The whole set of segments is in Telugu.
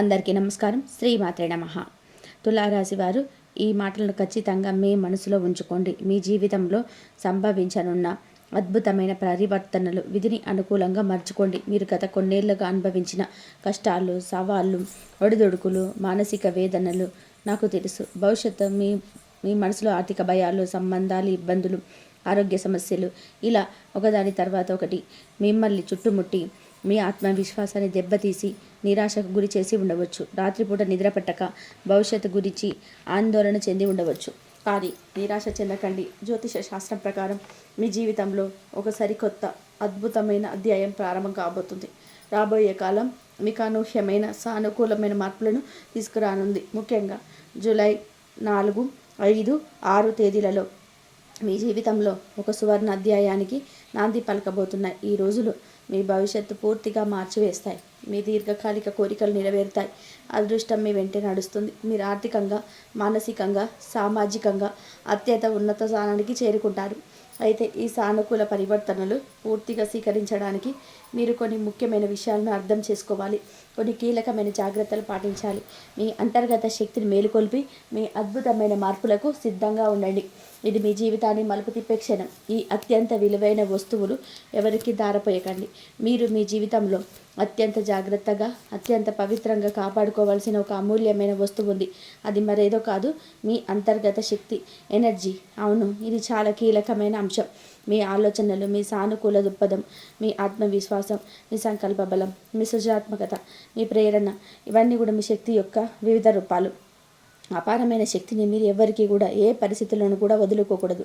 అందరికీ నమస్కారం. శ్రీమాత్రే నమః. తులారాశి వారు ఈ మాటలను ఖచ్చితంగా మీ మనసులో ఉంచుకోండి. మీ జీవితంలో సంభవించనున్న అద్భుతమైన పరివర్తనలు విధిని అనుకూలంగా మర్చుకోండి. మీరు గత కొన్నేళ్లుగా అనుభవించిన కష్టాలు, సవాళ్ళు, ఒడిదుడుకులు, మానసిక వేదనలు నాకు తెలుసు. భవిష్యత్తు మీ మనసులో ఆర్థిక భయాలు, సంబంధాలు, ఇబ్బందులు, ఆరోగ్య సమస్యలు ఇలా ఒకదాని తర్వాత ఒకటి మిమ్మల్ని చుట్టుముట్టి మీ ఆత్మవిశ్వాసాన్ని దెబ్బతీసి నిరాశకు గురి చేసి ఉండవచ్చు. రాత్రిపూట నిద్ర పట్టక భవిష్యత్తు గురించి ఆందోళన చెంది ఉండవచ్చు. కానీ నిరాశ చెందకండి. జ్యోతిష శాస్త్రం ప్రకారం మీ జీవితంలో ఒక సరికొత్త అద్భుతమైన అధ్యాయం ప్రారంభం కాబోతుంది. రాబోయే కాలం మీకు అనూహ్యమైన సానుకూలమైన మార్పులను తీసుకురానుంది. ముఖ్యంగా జూలై 4, 5, 6 తేదీలలో మీ జీవితంలో ఒక సువర్ణ అధ్యాయానికి నాంది పలకబోతున్నాయి. ఈ రోజులు మీ భవిష్యత్తు పూర్తిగా మార్చివేస్తాయి. మీ దీర్ఘకాలిక కోరికలు నెరవేరుతాయి. అదృష్టం మీ వెంటే నడుస్తుంది. మీరు ఆర్థికంగా, మానసికంగా, సామాజికంగా అత్యంత ఉన్నత స్థానానికి చేరుకుంటారు. అయితే ఈ సానుకూల పరివర్తనలు పూర్తిగా స్వీకరించడానికి మీరు కొన్ని ముఖ్యమైన విషయాలను అర్థం చేసుకోవాలి. కొన్ని కీలకమైన జాగ్రత్తలు పాటించాలి. మీ అంతర్గత శక్తిని మేలుకొల్పి మీ అద్భుతమైన మార్పులకు సిద్ధంగా ఉండండి. ఇది మీ జీవితాన్ని మలుపు తిప్పే క్షణం. ఈ అత్యంత విలువైన వస్తువులు ఎవరికి దారపోయకండి. మీరు మీ జీవితంలో అత్యంత జాగ్రత్తగా, అత్యంత పవిత్రంగా కాపాడుకోవాల్సిన ఒక అమూల్యమైన వస్తువు ఉంది. అది మరేదో కాదు, మీ అంతర్గత శక్తి, ఎనర్జీ. అవును, ఇది చాలా కీలకమైన అంశం. మీ ఆలోచనలు, మీ సానుకూల దృక్పథం, మీ ఆత్మవిశ్వాసం, మీ సంకల్ప బలం, మీ సృజనాత్మకత, మీ ప్రేరణ, ఇవన్నీ కూడా మీ శక్తి యొక్క వివిధ రూపాలు. అపారమైన శక్తిని మీరు ఎవరికి కూడా ఏ పరిస్థితులను కూడా వదులుకోకూడదు,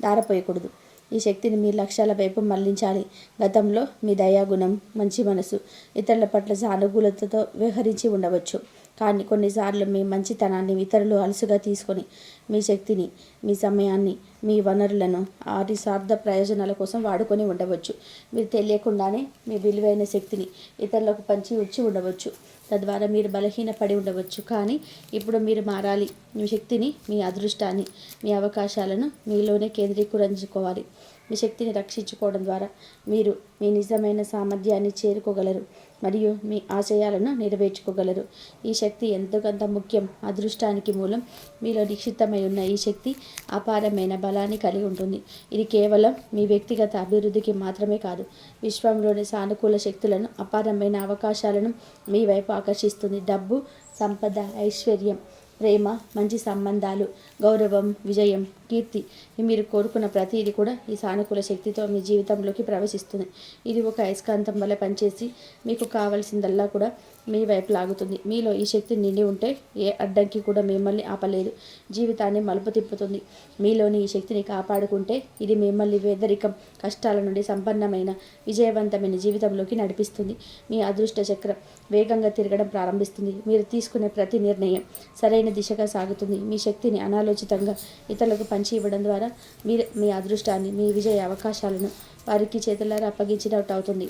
దారపోయకూడదు. ఈ శక్తిని మీ లక్ష్యాల వైపు మళ్లించాలి. గతంలో మీ దయాగుణం, మంచి మనసు, ఇతరుల పట్ల సానుకూలతతో వ్యవహరించి ఉండవచ్చు. కానీ కొన్నిసార్లు మీ మంచితనాన్ని ఇతరులు అలసుగా తీసుకొని మీ శక్తిని, మీ సమయాన్ని, మీ వనరులను వారి స్వార్థ ప్రయోజనాల కోసం వాడుకొని ఉండవచ్చు. మీరు తెలియకుండానే మీ విలువైన శక్తిని ఇతరులకు పంచి వచ్చి ఉండవచ్చు. తద్వారా మీరు బలహీనపడి ఉండవచ్చు. కానీ ఇప్పుడు మీరు మారాలి. మీ శక్తిని, మీ అదృష్టాన్ని, మీ అవకాశాలను మీలోనే కేంద్రీకరించుకోవాలి. మీ శక్తిని రక్షించుకోవడం ద్వారా మీరు మీ నిజమైన సామర్థ్యాన్ని చేరుకోగలరు మరియు మీ ఆశయాలను నెరవేర్చుకోగలరు. ఈ శక్తి ఎంతకంత ముఖ్యం. అదృష్టానికి మూలం మీలో నిక్షిప్తమై ఉన్న ఈ శక్తి అపారమైన బలాన్ని కలిగి ఉంటుంది. ఇది కేవలం మీ వ్యక్తిగత అభివృద్ధికి మాత్రమే కాదు, విశ్వంలోని సానుకూల శక్తులను, అపారమైన అవకాశాలను మీ వైపు ఆకర్షిస్తుంది. డబ్బు, సంపద, ఐశ్వర్యం, ప్రేమ, మంచి సంబంధాలు, గౌరవం, విజయం, కీర్తి, మీరు కోరుకున్న ప్రతిదీ కూడా ఈ సానుకూల శక్తితో మీ జీవితంలోకి ప్రవేశిస్తుంది. ఇది ఒక అయస్కాంతం వల్ల పనిచేసి మీకు కావాల్సిందల్లా కూడా మీ వైపు లాగుతుంది. మీలో ఈ శక్తి నిండి ఉంటే ఏ అడ్డంకి కూడా మిమ్మల్ని ఆపలేదు. జీవితాన్ని మలుపు తిప్పుతుంది. మీలోని ఈ శక్తిని కాపాడుకుంటే ఇది మిమ్మల్ని పేదరికం, కష్టాల నుండి సంపన్నమైన, విజయవంతమైన జీవితంలోకి నడిపిస్తుంది. మీ అదృష్ట చక్రం వేగంగా తిరగడం ప్రారంభిస్తుంది. మీరు తీసుకునే ప్రతి నిర్ణయం సరైన దిశగా సాగుతుంది. మీ శక్తిని అనాలోచితంగా ఇతరులకు పంచి ఇవ్వడం ద్వారా మీరు మీ అదృష్టాన్ని, మీ విజయ అవకాశాలను వారికి చేతులారా అప్పగించినట్టు అవుతుంది.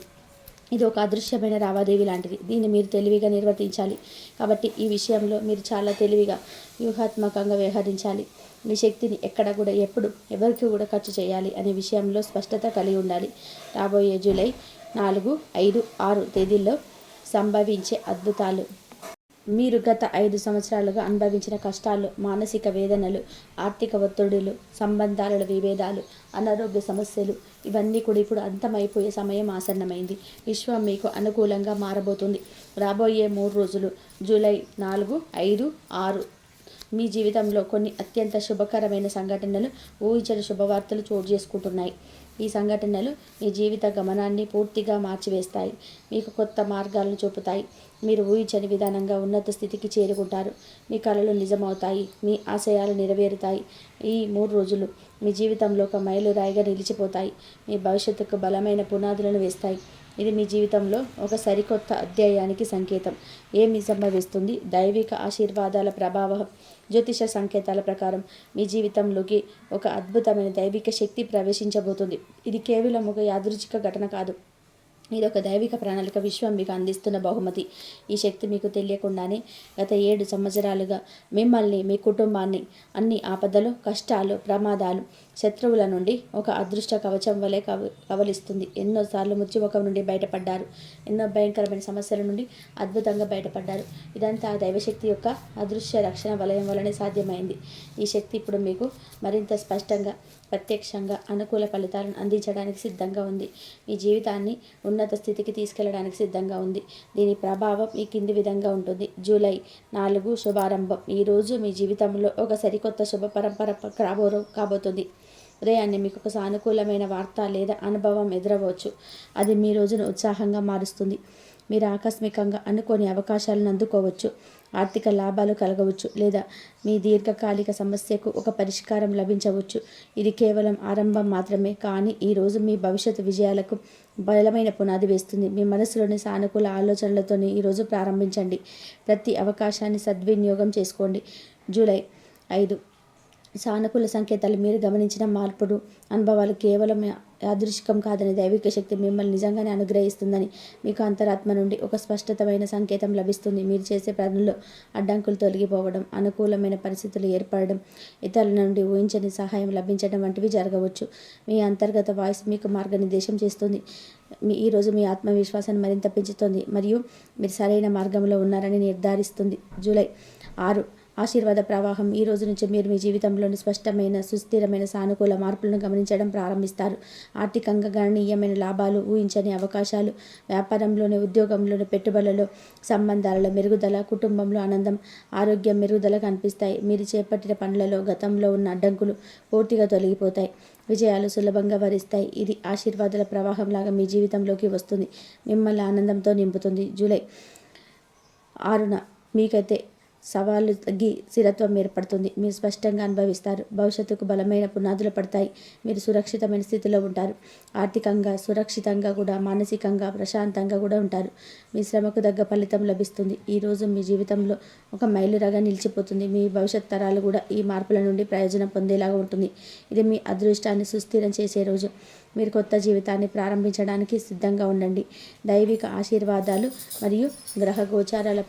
ఇది ఒక అదృశ్యమైన లావాదేవీ లాంటిది. దీన్ని మీరు తెలివిగా నిర్వర్తించాలి. కాబట్టి ఈ విషయంలో మీరు చాలా తెలివిగా, వ్యూహాత్మకంగా వ్యవహరించాలి. మీ శక్తిని ఎక్కడ కూడా, ఎప్పుడు, ఎవరికి కూడా ఖర్చు చేయాలి అనే విషయంలో స్పష్టత కలిగి ఉండాలి. రాబోయే జూలై 4, 5, 6 తేదీల్లో సంభవించే అద్భుతాలు. మీరు గత 5 సంవత్సరాలుగా అనుభవించిన కష్టాలు, మానసిక వేదనలు, ఆర్థిక ఒత్తిడులు, సంబంధాలలో విభేదాలు, అనారోగ్య సమస్యలు, ఇవన్నీ కూడా ఇప్పుడు అంతమైపోయే సమయం ఆసన్నమైంది. విశ్వం మీకు అనుకూలంగా మారబోతుంది. రాబోయే 3 రోజులు జూలై 4, 5, 6 మీ జీవితంలో కొన్ని అత్యంత శుభకరమైన సంఘటనలు, ఊహించని శుభవార్తలు చోటు చేసుకుంటున్నాయి. ఈ సంఘటనలు మీ జీవిత గమనాన్ని పూర్తిగా మార్చివేస్తాయి. మీకు కొత్త మార్గాలను చూపుతాయి. మీరు ఊహించని విధానంగా ఉన్నత స్థితికి చేరుకుంటారు. మీ కలలు నిజమవుతాయి. మీ ఆశయాలు నెరవేరుతాయి. ఈ 3 రోజులు మీ జీవితంలో ఒక మైలురాయిగా నిలిచిపోతాయి. మీ భవిష్యత్తుకు బలమైన పునాదులను వేస్తాయి. ఇది మీ జీవితంలో ఒక సరికొత్త అధ్యాయానికి సంకేతం. ఏమి సంభవిస్తుంది? దైవిక ఆశీర్వాదాల ప్రభావం. జ్యోతిష సంకేతాల ప్రకారం మీ జీవితంలోకి ఒక అద్భుతమైన దైవిక శక్తి ప్రవేశించబోతుంది. ఇది కేవలం ఒక యాదృచ్ఛిక ఘటన కాదు. ఇది ఒక దైవిక ప్రణాళిక. విశ్వం మీకు అందిస్తున్న బహుమతి. ఈ శక్తి మీకు తెలియకుండానే గత 7 సంవత్సరాలుగా మిమ్మల్ని, మీ కుటుంబాన్ని అన్ని ఆపదలు, కష్టాలు, ప్రమాదాలు, శత్రువుల నుండి ఒక అదృష్ట కవచం వలె కవలిస్తుంది. ఎన్నోసార్లు మృత్యుముఖం నుండి బయటపడ్డారు. ఎన్నో భయంకరమైన సమస్యల నుండి అద్భుతంగా బయటపడ్డారు. ఇదంతా ఆ దైవశక్తి యొక్క అదృశ్య రక్షణ వలయం వలనే సాధ్యమైంది. ఈ శక్తి ఇప్పుడు మీకు మరింత స్పష్టంగా, ప్రత్యక్షంగా అనుకూల ఫలితాలను అందించడానికి సిద్ధంగా ఉంది. మీ జీవితాన్ని ఉన్నత స్థితికి తీసుకెళ్లడానికి సిద్ధంగా ఉంది. దీని ప్రభావం ఈ కింది విధంగా ఉంటుంది. జూలై 4 శుభారంభం. ఈరోజు మీ జీవితంలో ఒక సరికొత్త శుభ పరంపర కాబోతుంది. ఉదయాన్నే మీకు ఒక సానుకూలమైన వార్త లేదా అనుభవం ఎదురవచ్చు. అది మీ రోజును ఉత్సాహంగా మారుస్తుంది. మీరు ఆకస్మికంగా అనుకోని అవకాశాలను అందుకోవచ్చు. ఆర్థిక లాభాలు కలగవచ్చు లేదా మీ దీర్ఘకాలిక సమస్యకు ఒక పరిష్కారం లభించవచ్చు. ఇది కేవలం ఆరంభం మాత్రమే, కానీ ఈరోజు మీ భవిష్యత్తు విజయాలకు బలమైన పునాది వేస్తుంది. మీ మనసులోని సానుకూల ఆలోచనలతోనే ఈరోజు ప్రారంభించండి. ప్రతి అవకాశాన్ని సద్వినియోగం చేసుకోండి. జూలై 5 సానుకూల సంకేతాలు. మీరు గమనించిన మార్పులు, అనుభవాలు కేవలం యాదృచ్ఛికం కాదని దైవిక శక్తి మిమ్మల్ని నిజంగానే అనుగ్రహిస్తుందని మీకు అంతరాత్మ నుండి ఒక స్పష్టతమైన సంకేతం లభిస్తుంది. మీరు చేసే పనుల్లో అడ్డంకులు తొలగిపోవడం, అనుకూలమైన పరిస్థితులు ఏర్పడడం, ఇతరుల నుండి ఊహించని సహాయం లభించడం వంటివి జరగవచ్చు. మీ అంతర్గత వాయిస్ మీకు మార్గనిర్దేశం చేస్తుంది. ఈరోజు మీ ఆత్మవిశ్వాసాన్ని మరింత పెంచుతుంది మరియు మీరు సరైన మార్గంలో ఉన్నారని నిర్ధారిస్తుంది. జూలై 6 ఆశీర్వాద ప్రవాహం. ఈ రోజు నుంచి మీరు మీ జీవితంలోని స్పష్టమైన, సుస్థిరమైన, సానుకూల మార్పులను గమనించడం ప్రారంభిస్తారు. ఆర్థికంగా గణనీయమైన లాభాలు, ఊహించని అవకాశాలు, వ్యాపారంలోని, ఉద్యోగంలోని, పెట్టుబడులలో, సంబంధాలలో మెరుగుదల, కుటుంబంలో ఆనందం, ఆరోగ్యం మెరుగుదల కనిపిస్తాయి. మీరు చేపట్టిన పనులలో గతంలో ఉన్న అడ్డంకులు పూర్తిగా తొలగిపోతాయి. విజయాలు సులభంగా వరిస్తాయి. ఇది ఆశీర్వాదాల ప్రవాహంలాగా మీ జీవితంలోకి వస్తుంది, మిమ్మల్ని ఆనందంతో నింపుతుంది. జూలై 6 మీకైతే సవాళ్లు తగ్గి స్థిరత్వం ఏర్పడుతుంది. మీరు స్పష్టంగా అనుభవిస్తారు. భవిష్యత్తుకు బలమైన పునాదులు పడతాయి. మీరు సురక్షితమైన స్థితిలో ఉంటారు. ఆర్థికంగా సురక్షితంగా కూడా, మానసికంగా ప్రశాంతంగా కూడా ఉంటారు. మీ శ్రమకు తగ్గ ఫలితం లభిస్తుంది. ఈరోజు మీ జీవితంలో ఒక మైలురాగా నిలిచిపోతుంది. మీ భవిష్యత్ తరాలు కూడా ఈ మార్పుల నుండి ప్రయోజనం పొందేలాగా ఉంటుంది. ఇది మీ అదృష్టాన్ని సుస్థిరం చేసే రోజు. మీరు కొత్త జీవితాన్ని ప్రారంభించడానికి సిద్ధంగా ఉండండి. దైవిక ఆశీర్వాదాలు మరియు గ్రహ గోచారాల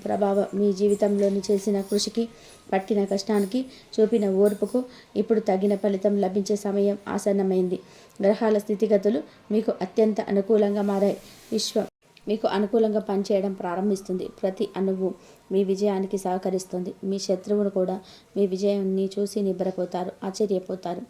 ప్రభావం మీ జీవితంలోని చేసిన కృషికి, పట్టిన కష్టానికి, చూపిన ఓర్పుకు ఇప్పుడు తగిన ఫలితం లభించే సమయం ఆసన్నమైంది. గ్రహాల స్థితిగతులు మీకు అత్యంత అనుకూలంగా మారాయి. విశ్వం మీకు అనుకూలంగా పనిచేయడం ప్రారంభిస్తుంది. ప్రతి అణువు మీ విజయానికి సహకరిస్తుంది. మీ శత్రువును కూడా మీ విజయాన్ని చూసి నిబ్బరపోతారు, ఆశ్చర్యపోతారు.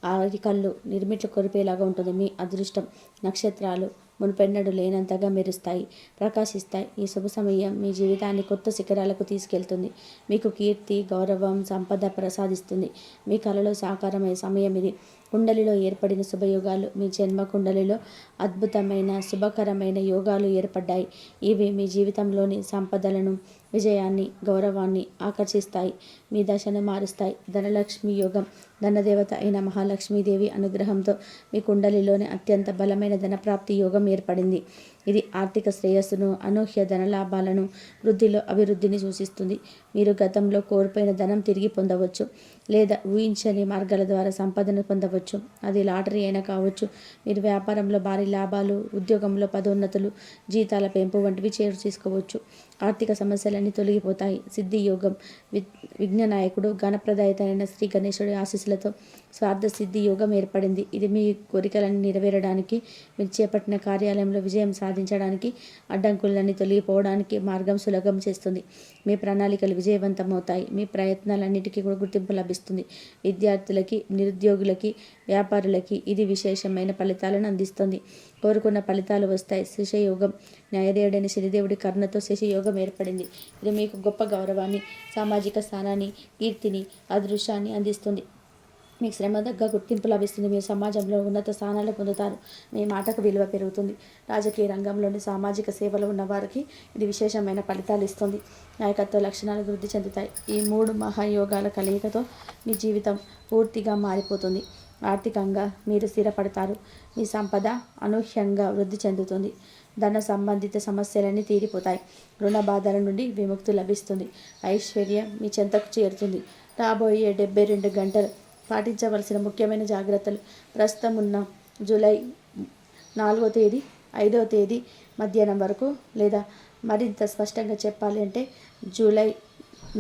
ఆరి కళ్ళు నిర్మిట్లు కొరిపేలాగా ఉంటుంది. మీ అదృష్టం నక్షత్రాలు మునుపెన్నడూ లేనంతగా మెరుస్తాయి, ప్రకాశిస్తాయి. ఈ శుభ సమయం మీ జీవితాన్ని కొత్త శిఖరాలకు తీసుకెళ్తుంది. మీకు కీర్తి, గౌరవం, సంపద ప్రసాదిస్తుంది. మీ కలలో సాకారమయ్యే సమయం ఇది. కుండలిలో ఏర్పడిన శుభయోగాలు. మీ జన్మ కుండలిలో అద్భుతమైన, శుభకరమైన యోగాలు ఏర్పడ్డాయి. ఇవి మీ జీవితంలోని సంపదలను, విజయాన్ని, గౌరవాన్ని ఆకర్షిస్తాయి. మీ దశను మారుస్తాయి. ధనలక్ష్మి యోగం. ధనదేవత అయిన మహాలక్ష్మీదేవి అనుగ్రహంతో మీ కుండలిలోని అత్యంత బలమైన ధనప్రాప్తి యోగం ఏర్పడింది. ఇది ఆర్థిక శ్రేయస్సును, అనూహ్య ధనలాభాలను, వృద్ధిలో అభివృద్ధిని సూచిస్తుంది. మీరు గతంలో కోల్పోయిన ధనం తిరిగి పొందవచ్చు లేదా ఊహించని మార్గాల ద్వారా సంపదను పొందవచ్చు. అది లాటరీ అయినా కావచ్చు. మీరు వ్యాపారంలో భారీ లాభాలు, ఉద్యోగంలో పదోన్నతులు, జీతాల పెంపు వంటివి చేసుకోవచ్చు. ఆర్థిక సమస్యలన్నీ తొలగిపోతాయి. సిద్ధి యోగం. విఘ్ననాయకుడు, గణప్రదాయత అయిన శ్రీ గణేశుడి ఆశీస్సులతో స్వార్థ సిద్ధి యోగం ఏర్పడింది. ఇది మీ కోరికలను నెరవేరడానికి, మీరు చేపట్టిన కార్యాలయంలో విజయం సాధించడానికి, అడ్డంకులన్నీ తొలగిపోవడానికి మార్గం సులభం చేస్తుంది. మీ ప్రణాళికలు విజయవంతమవుతాయి. మీ ప్రయత్నాలన్నిటికీ కూడా గుర్తింపు లభిస్తుంది. విద్యార్థులకి, నిరుద్యోగులకి, వ్యాపారులకి ఇది విశేషమైన ఫలితాలను అందిస్తుంది. కోరుకున్న ఫలితాలు వస్తాయి. శిషయోగం. న్యాయదేవుడైన శనిదేవుడి కరుణతో శిషయోగం ఏర్పడింది. ఇది మీకు గొప్ప గౌరవాన్ని, సామాజిక స్థానాన్ని, కీర్తిని, అదృష్టాన్ని అందిస్తుంది. మీకు శ్రమ తగ్గ గుర్తింపు లభిస్తుంది. మీరు సమాజంలో ఉన్నత స్థానాలు పొందుతారు. మీ మాటకు విలువ పెరుగుతుంది. రాజకీయ రంగంలోని, సామాజిక సేవలు ఉన్న వారికి ఇది విశేషమైన ఫలితాలు ఇస్తుంది. నాయకత్వ లక్షణాలు వృద్ధి చెందుతాయి. ఈ 3 మహాయోగాల కలయికతో మీ జీవితం పూర్తిగా మారిపోతుంది. ఆర్థికంగా మీరు స్థిరపడతారు. మీ సంపద అనూహ్యంగా వృద్ధి చెందుతుంది. ధన సంబంధిత సమస్యలన్నీ తీరిపోతాయి. రుణ బాధల నుండి విముక్తి లభిస్తుంది. ఐశ్వర్యం మీ చెంతకు చేరుతుంది. రాబోయే 72 గంటలు పాటించవలసిన ముఖ్యమైన జాగ్రత్తలు. ప్రస్తుతం ఉన్న జూలై 4వ తేదీ 5వ తేదీ మధ్యాహ్నం వరకు, లేదా మరింత స్పష్టంగా చెప్పాలి అంటే జూలై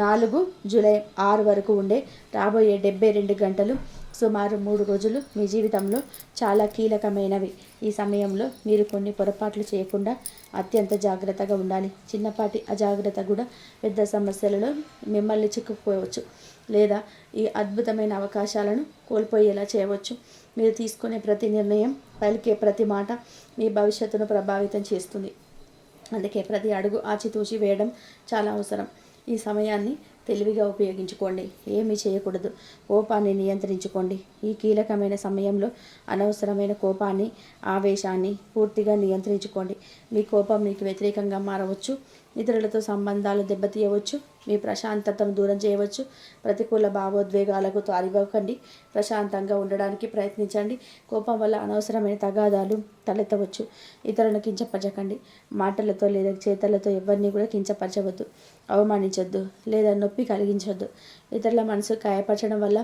4, జూలై 6 వరకు ఉండే రాబోయే 72 గంటలు సుమారు 3 రోజులు మీ జీవితంలో చాలా కీలకమైనవి. ఈ సమయంలో మీరు కొన్ని పొరపాట్లు చేయకుండా అత్యంత జాగ్రత్తగా ఉండాలి. చిన్నపాటి అజాగ్రత్త కూడా పెద్ద సమస్యలలో మిమ్మల్ని చిక్కుకోవచ్చు లేదా ఈ అద్భుతమైన అవకాశాలను కోల్పోయేలా చేయవచ్చు. మీరు తీసుకునే ప్రతి నిర్ణయం, పలికే ప్రతి మాట మీ భవిష్యత్తును ప్రభావితం చేస్తుంది. అందుకే ప్రతి అడుగు ఆచితూచి వేయడం చాలా అవసరం. ఈ సమయాన్ని తెలివిగా ఉపయోగించుకోండి. ఏమీ చేయకూడదు. కోపాన్ని నియంత్రించుకోండి. ఈ కీలకమైన సమయంలో అనవసరమైన కోపాన్ని, ఆవేశాన్ని పూర్తిగా నియంత్రించుకోండి. మీ కోపం మీకు వ్యతిరేకంగా మారవచ్చు. ఇతరులతో సంబంధాలు దెబ్బతీయవచ్చు. మీ ప్రశాంతతను దూరం చేయవచ్చు. ప్రతికూల భావోద్వేగాలకు తావివ్వకండి. ప్రశాంతంగా ఉండడానికి ప్రయత్నించండి. కోపం వల్ల అనవసరమైన తగాదాలు తలెత్తవచ్చు. ఇతరులను కించపరచకండి. మాటలతో లేదా చేతలతో ఎవరిని కూడా కించపరచవద్దు. అవమానించొద్దు లేదా నొప్పి కలిగించొద్దు. ఇతరుల మనసు గాయపరచడం వల్ల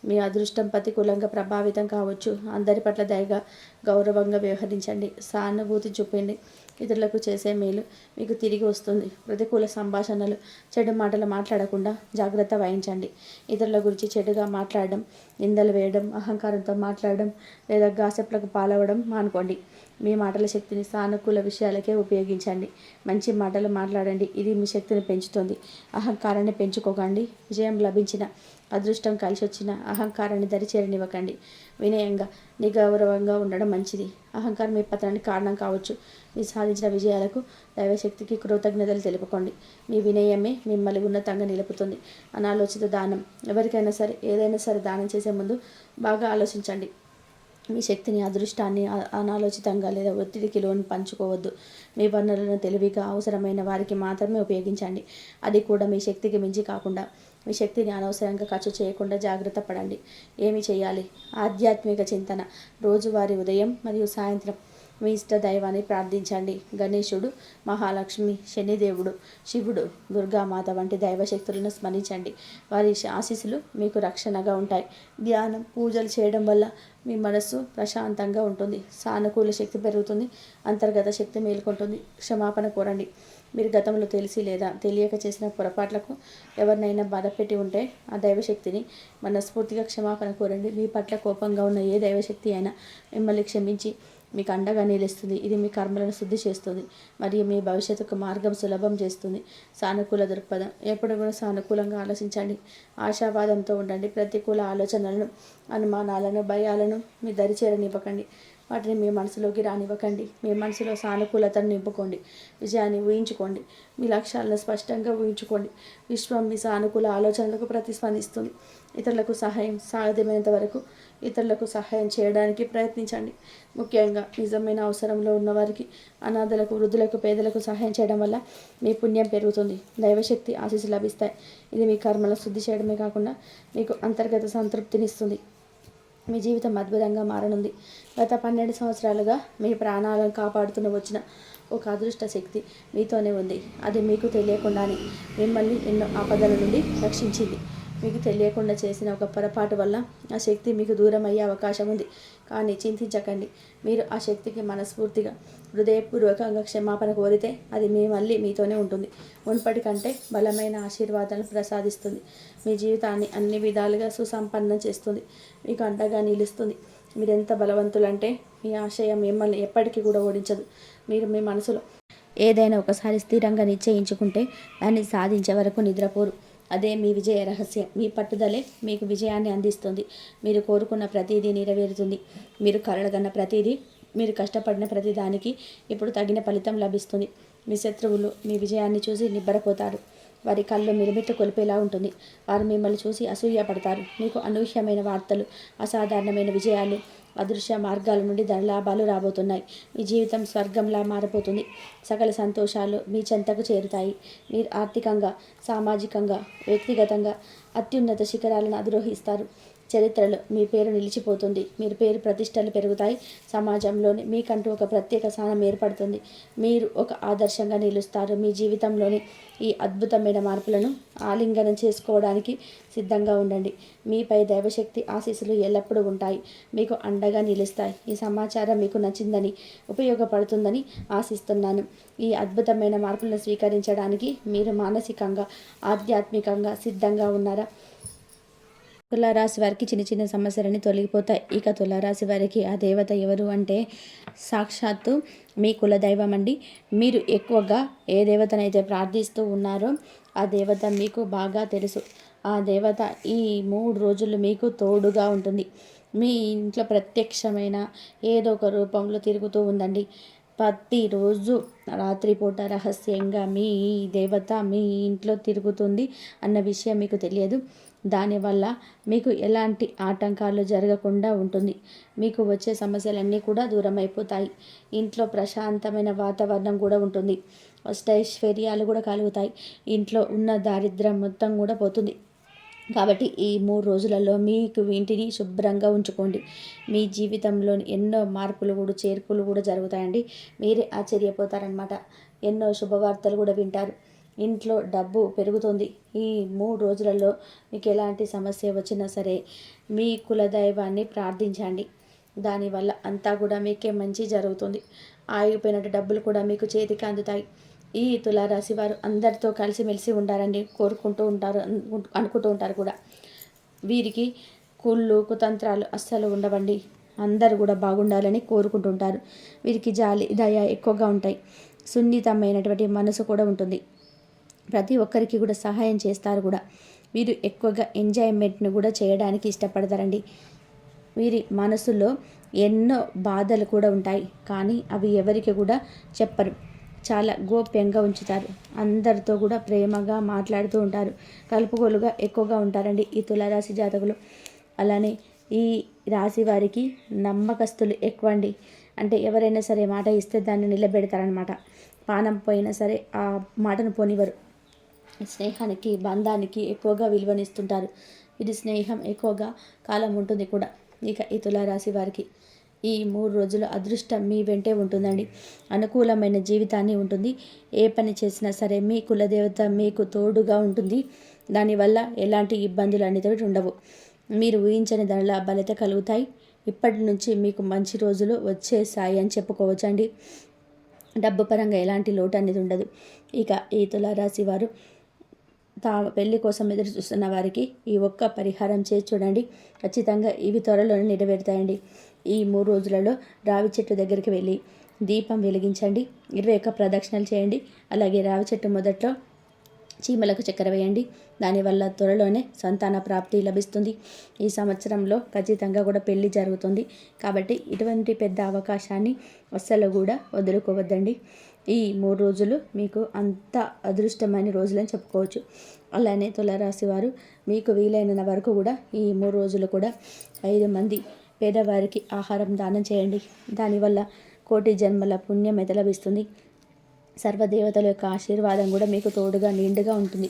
మీ అదృష్టం ప్రతికూలంగా ప్రభావితం కావచ్చు. అందరి పట్ల దయగా, గౌరవంగా వ్యవహరించండి. సానుభూతి చూపండి. ఇతరులకు చేసే మేలు మీకు తిరిగి వస్తుంది. ప్రతికూల సంభాషణలు, చెడు మాటలు మాట్లాడకుండా జాగ్రత్త వహించండి. ఇతరుల గురించి చెడుగా మాట్లాడడం, నిందలు వేయడం, అహంకారంతో మాట్లాడడం లేదా గాసిప్లకు పాల్పడడం మానుకోండి. మీ మాటల శక్తిని సానుకూల విషయాలకే ఉపయోగించండి. మంచి మాటలు మాట్లాడండి. ఇది మీ శక్తిని పెంచుతుంది. అహంకారాన్ని పెంచుకోకండి. విజయం లభించిన, అదృష్టం కలిసి వచ్చిన అహంకారాన్ని దరిచేరనివ్వకండి. వినయంగా, నిగౌరవంగా ఉండడం మంచిది. అహంకారం మీ పతనానికి కారణం కావచ్చు. మీరు సాధించిన విజయాలకు, దైవశక్తికి కృతజ్ఞతలు తెలుపుకోండి. మీ వినయమే మిమ్మల్ని ఉన్నతంగా నిలుపుతుంది. అనాలోచిత దానం. ఎవరికైనా సరే, ఏదైనా సరే దానం చేసే ముందు బాగా ఆలోచించండి. మీ శక్తిని, అదృష్టాన్ని అనాలోచితంగా లేదా ఒత్తిడికి లోను పంచుకోవద్దు. మీ వనరులను తెలివిగా అవసరమైన వారికి మాత్రమే ఉపయోగించండి. అది కూడా మీ శక్తికి మించి కాకుండా. మీ శక్తిని అనవసరంగా ఖర్చు చేయకుండా జాగ్రత్త పడండి. ఏమి చేయాలి? ఆధ్యాత్మిక చింతన. రోజువారీ ఉదయం మరియు సాయంత్రం మీ ఇష్ట దైవాన్ని ప్రార్థించండి. గణేశుడు, మహాలక్ష్మి, శనిదేవుడు, శివుడు, దుర్గామాత వంటి దైవశక్తులను స్మరించండి. వారి ఆశీస్సులు మీకు రక్షణగా ఉంటాయి. ధ్యానం, పూజలు చేయడం వల్ల మీ మనస్సు ప్రశాంతంగా ఉంటుంది. సానుకూల శక్తి పెరుగుతుంది. అంతర్గత శక్తి మేల్కొంటుంది. క్షమాపణ కోరండి. మీరు గతంలో తెలిసి లేదా తెలియక చేసిన పొరపాట్లకు ఎవరినైనా బాధపెట్టి ఉంటే ఆ దైవశక్తిని మనస్ఫూర్తిగా క్షమాపణ కోరండి. మీ పట్ల కోపంగా ఉన్న ఏ దైవశక్తి అయినా మిమ్మల్ని క్షమించి మీకు అండగా నిలుస్తుంది. ఇది మీ కర్మలను శుద్ధి చేస్తుంది మరియు మీ భవిష్యత్తుకు మార్గం సులభం చేస్తుంది. సానుకూల దృక్పథం. ఎప్పుడు కూడా సానుకూలంగా ఆలోచించండి. ఆశావాదంతో ఉండండి. ప్రతికూల ఆలోచనలను, అనుమానాలను, భయాలను మీ దరిచేరనివ్వకండి. వాటిని మీ మనసులోకి రానివ్వకండి. మీ మనసులో సానుకూలతను నింపుకోండి. విజయాన్ని ఊహించుకోండి. మీ లక్ష్యాలను స్పష్టంగా ఊహించుకోండి. విశ్వం మీ సానుకూల ఆలోచనలకు ప్రతిస్పందిస్తుంది. ఇతరులకు సహాయం సాధ్యమైనంత వరకు ఇతరులకు సహాయం చేయడానికి ప్రయత్నించండి. ముఖ్యంగా నిజమైన అవసరంలో ఉన్నవారికి, అనాథలకు, వృద్ధులకు, పేదలకు సహాయం చేయడం వల్ల మీ పుణ్యం పెరుగుతుంది. దైవశక్తి ఆశీస్సులు లభిస్తాయి. ఇది మీ కర్మలను శుద్ధి చేయడమే కాకుండా మీకు అంతర్గత సంతృప్తినిస్తుంది. మీ జీవితం అద్భుతంగా మారనుంది. గత 12 సంవత్సరాలుగా మీ ప్రాణాలను కాపాడుతూ వచ్చిన ఒక అదృష్ట శక్తి మీతోనే ఉంది. అది మీకు తెలియకుండానే మిమ్మల్ని ఎన్నో ఆపదల నుండి రక్షించింది. మీకు తెలియకుండా చేసిన ఒక పొరపాటు వల్ల ఆ శక్తి మీకు దూరం అయ్యే అవకాశం ఉంది. కానీ చింతించకండి. మీరు ఆ శక్తికి మనస్ఫూర్తిగా, హృదయపూర్వకంగా క్షమాపణ కోరితే అది మళ్ళీ మీతోనే ఉంటుంది. మునుపటి కంటే బలమైన ఆశీర్వాదాలను ప్రసాదిస్తుంది. మీ జీవితాన్ని అన్ని విధాలుగా సుసంపన్నం చేస్తుంది. మీకు అండగా నిలుస్తుంది. మీరు ఎంత బలవంతులంటే మీ ఆశయం మిమ్మల్ని ఎప్పటికీ కూడా ఓడించదు. మీరు మీ మనసులో ఏదైనా ఒకసారి స్థిరంగా నిశ్చయించుకుంటే దాన్ని సాధించే వరకు నిద్రపోరు. అదే మీ విజయ రహస్యం. మీ పట్టుదలే మీకు విజయాన్ని అందిస్తుంది. మీరు కోరుకున్న ప్రతిదీ నెరవేరుతుంది. మీరు కలగన్న ప్రతిదీ, మీరు కష్టపడిన ప్రతి దానికి ఇప్పుడు తగిన ఫలితం లభిస్తుంది. మీ శత్రువులు మీ విజయాన్ని చూసి నిబ్బరపోతారు. వారి కళ్ళు మిరుమిట్టు కొలిపేలా ఉంటుంది. వారు మిమ్మల్ని చూసి అసూయపడతారు. మీకు అనూహ్యమైన వార్తలు, అసాధారణమైన విజయాలు, అదృశ్య మార్గాల నుండి ధనలాభాలు రాబోతున్నాయి. మీ జీవితం స్వర్గంలా మారిపోతుంది. సకల సంతోషాలు మీ చెంతకు చేరుతాయి. మీరు ఆర్థికంగా, సామాజికంగా, వ్యక్తిగతంగా అత్యున్నత శిఖరాలను అధిరోహిస్తారు. చరిత్రలో మీ పేరు నిలిచిపోతుంది. మీరు పేరు ప్రతిష్టలు పెరుగుతాయి. సమాజంలోని మీకంటూ ఒక ప్రత్యేక స్థానం ఏర్పడుతుంది. మీరు ఒక ఆదర్శంగా నిలుస్తారు. మీ జీవితంలోని ఈ అద్భుతమైన మార్పులను ఆలింగనం చేసుకోవడానికి సిద్ధంగా ఉండండి. మీపై దైవశక్తి ఆశీస్సులు ఎల్లప్పుడూ ఉంటాయి. మీకు అండగా నిలుస్తాయి. ఈ సమాచారం మీకు నచ్చిందని, ఉపయోగపడుతుందని ఆశిస్తున్నాను. ఈ అద్భుతమైన మార్పులను స్వీకరించడానికి మీరు మానసికంగా, ఆధ్యాత్మికంగా సిద్ధంగా ఉన్నారా? తులారాశి వారికి చిన్న చిన్న సమస్యలన్నీ తొలగిపోతాయి. ఇక తులారాశి వారికి ఆ దేవత ఎవరు అంటే సాక్షాత్తు మీ కులదైవం అండి. మీరు ఎక్కువగా ఏ దేవతనైతే ప్రార్థిస్తూ ఉన్నారో ఆ దేవత మీకు బాగా తెలుసు. ఆ దేవత ఈ 3 రోజులు మీకు తోడుగా ఉంటుంది. మీ ఇంట్లో ప్రత్యక్షమైన ఏదో ఒక రూపంలో తిరుగుతూ ఉందండి. ప్రతిరోజు రాత్రిపూట రహస్యంగా మీ దేవత మీ ఇంట్లో తిరుగుతుంది అన్న విషయం మీకు తెలియదు. దానివల్ల మీకు ఎలాంటి ఆటంకాలు జరగకుండా ఉంటుంది. మీకు వచ్చే సమస్యలన్నీ కూడా దూరం అయిపోతాయి. ఇంట్లో ప్రశాంతమైన వాతావరణం కూడా ఉంటుంది. అష్టైశ్వర్యాలు కూడా కలుగుతాయి. ఇంట్లో ఉన్న దారిద్ర్యం మొత్తం కూడా పోతుంది. కాబట్టి ఈ 3 రోజులలో మీకు ఇంటిని శుభ్రంగా ఉంచుకోండి. మీ జీవితంలో ఎన్నో మార్పులు కూడా చేర్పులు కూడా జరుగుతాయండి. మీరే ఆశ్చర్యపోతారనమాట. ఎన్నో శుభవార్తలు కూడా వింటారు. ఇంట్లో డబ్బు పెరుగుతుంది. ఈ 3 రోజులలో మీకు ఎలాంటి సమస్య వచ్చినా సరే మీ కులదైవాన్ని ప్రార్థించండి. దానివల్ల అంతా కూడా మీకే మంచి జరుగుతుంది. ఆగిపోయినట్టు డబ్బులు కూడా మీకు చేతికి అందుతాయి. ఈ తులారాశి వారు అందరితో కలిసిమెలిసి ఉండాలని కోరుకుంటూ ఉంటారు, అనుకుంటూ ఉంటారు కూడా. వీరికి కుళ్ళు కుతంత్రాలు అస్సలు ఉండవండి. అందరూ కూడా బాగుండాలని కోరుకుంటుంటారు. వీరికి జాలి దయ ఎక్కువగా ఉంటాయి. సున్నితమైనటువంటి మనసు కూడా ఉంటుంది. ప్రతి ఒక్కరికి కూడా సహాయం చేస్తారు కూడా. వీరు ఎక్కువగా ఎంజాయ్మెంట్ను కూడా చేయడానికి ఇష్టపడతారండి. వీరి మనసులో ఎన్నో బాధలు కూడా ఉంటాయి, కానీ అవి ఎవరికి కూడా చెప్పరు. చాలా గోప్యంగా ఉంచుతారు. అందరితో కూడా ప్రేమగా మాట్లాడుతూ ఉంటారు. కలుపుగోలుగా ఎక్కువగా ఉంటారండి ఈ తులారాశి జాతకులు. అలానే ఈ రాశి వారికి నమ్మకస్తులు ఎక్కువ అండి. అంటే ఎవరైనా సరే మాట ఇస్తే దాన్ని నిలబెడతారనమాట. పానం పోయినా సరే ఆ మాటను పోనివ్వరు. స్నేహానికి బంధానికి ఎక్కువగా విలువనిస్తుంటారు. ఇది స్నేహం ఎక్కువగా కాలం ఉంటుంది కూడా. ఇక ఈ తులారాశి వారికి ఈ 3 రోజులు అదృష్టం మీ వెంటే ఉంటుందండి. అనుకూలమైన జీవితాన్ని ఉంటుంది. ఏ పని చేసినా సరే మీ కులదేవత మీకు తోడుగా ఉంటుంది. దానివల్ల ఎలాంటి ఇబ్బందులు అనేది ఉండవు. మీరు ఊహించని దానిలో లాభాలైతే కలుగుతాయి. ఇప్పటి నుంచి మీకు మంచి రోజులు వచ్చేసాయి అని చెప్పుకోవచ్చండి. డబ్బు పరంగా ఎలాంటి లోటు అనేది ఉండదు. ఇక ఈ తులారాశి వారు పెళ్లి కోసం ఎదురు చూస్తున్న వారికి ఈ ఒక్క పరిహారం చేసి చూడండి. ఖచ్చితంగా ఇవి త్వరలోనే నెరవేరుతాయండి. ఈ 3 రోజులలో రావి చెట్టు దగ్గరికి వెళ్ళి దీపం వెలిగించండి. 21 ప్రదక్షిణలు చేయండి. అలాగే రావి చెట్టు మొదట్లో చీమలకు చక్కెర వేయండి. దానివల్ల త్వరలోనే సంతాన ప్రాప్తి లభిస్తుంది. ఈ సంవత్సరంలో ఖచ్చితంగా కూడా పెళ్లి జరుగుతుంది. కాబట్టి ఇటువంటి పెద్ద అవకాశాన్ని అస్సలు కూడా వదులుకోవద్దండి. ఈ 3 రోజులు మీకు అంత అదృష్టమైన రోజులని చెప్పుకోవచ్చు. అలానే తులారాశి వారు మీకు వీలైన వరకు కూడా ఈ 3 రోజులు కూడా 5 మంది పేదవారికి ఆహారం దానం చేయండి. దానివల్ల కోటి జన్మల పుణ్యం అయితే లభిస్తుంది. సర్వదేవతల యొక్క ఆశీర్వాదం కూడా మీకు తోడుగా నిండుగా ఉంటుంది.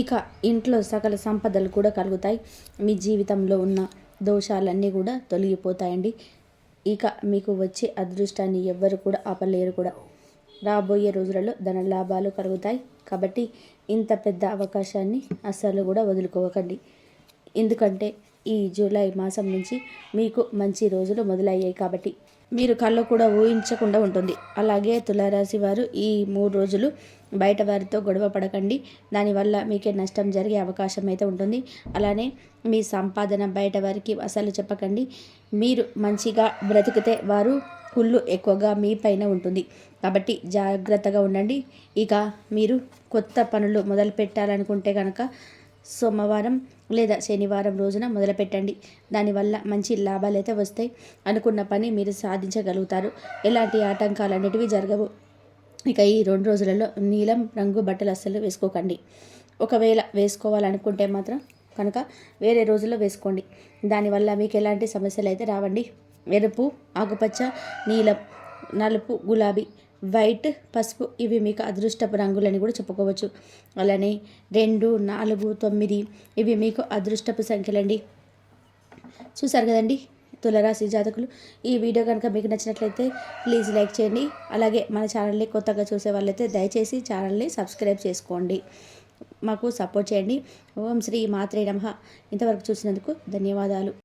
ఇక ఇంట్లో సకల సంపదలు కూడా కలుగుతాయి. మీ జీవితంలో ఉన్న దోషాలన్నీ కూడా తొలగిపోతాయండి. ఇక మీకు వచ్చే అదృష్టాన్ని ఎవ్వరు కూడా ఆపలేరు కూడా. రాబోయే రోజులలో ధన లాభాలు కలుగుతాయి. కాబట్టి ఇంత పెద్ద అవకాశాన్ని అస్సలు కూడా వదులుకోకండి. ఎందుకంటే ఈ జూలై మాసం నుంచి మీకు మంచి రోజులు మొదలయ్యాయి. కాబట్టి మీరు కళ్ళు కూడా ఊహించకుండా ఉంటుంది. అలాగే తులారాశి వారు ఈ 3 రోజులు బయట వారితో గొడవ పడకండి. దానివల్ల మీకే నష్టం జరిగే అవకాశం అయితే ఉంటుంది. అలానే మీ సంపాదన బయట వారికి అసలు చెప్పకండి. మీరు మంచిగా బ్రతికితే వారు కుళ్ళు ఎక్కువగా మీ పైన ఉంటుంది. కాబట్టి జాగ్రత్తగా ఉండండి. ఇక మీరు కొత్త పనులు మొదలు పెట్టాలనుకుంటే కనుక సోమవారం లేదా శనివారం రోజున మొదలుపెట్టండి. దానివల్ల మంచి లాభాలు అయితే వస్తాయి. అనుకున్న పని మీరు సాధించగలుగుతారు. ఎలాంటి ఆటంకాలు అనేటివి జరగవు. ఇక ఈ 2 రోజులలో నీలం రంగు బట్టలు అస్సలు వేసుకోకండి. ఒకవేళ వేసుకోవాలనుకుంటే మాత్రం కనుక వేరే రోజుల్లో వేసుకోండి. దానివల్ల మీకు ఎలాంటి సమస్యలు అయితే రావండి. ఎరుపు, ఆకుపచ్చ, నీలం, నలుపు, గులాబీ, వైట్, పసుపు ఇవి మీకు అదృష్టపు రంగులని కూడా చెప్పుకోవచ్చు. అలానే 2, 4, 9 ఇవి మీకు అదృష్టపు సంఖ్యలండి. చూసారు కదండి తులారాశి జాతకులు. ఈ వీడియో కనుక మీకు నచ్చినట్లయితే ప్లీజ్ లైక్ చేయండి. అలాగే మన ఛానల్ని కొత్తగా చూసే వాళ్ళైతే దయచేసి ఛానల్ని సబ్స్క్రైబ్ చేసుకోండి. మాకు సపోర్ట్ చేయండి. ఓం శ్రీ మాత్రే నమః. ఇంతవరకు చూసినందుకు ధన్యవాదాలు.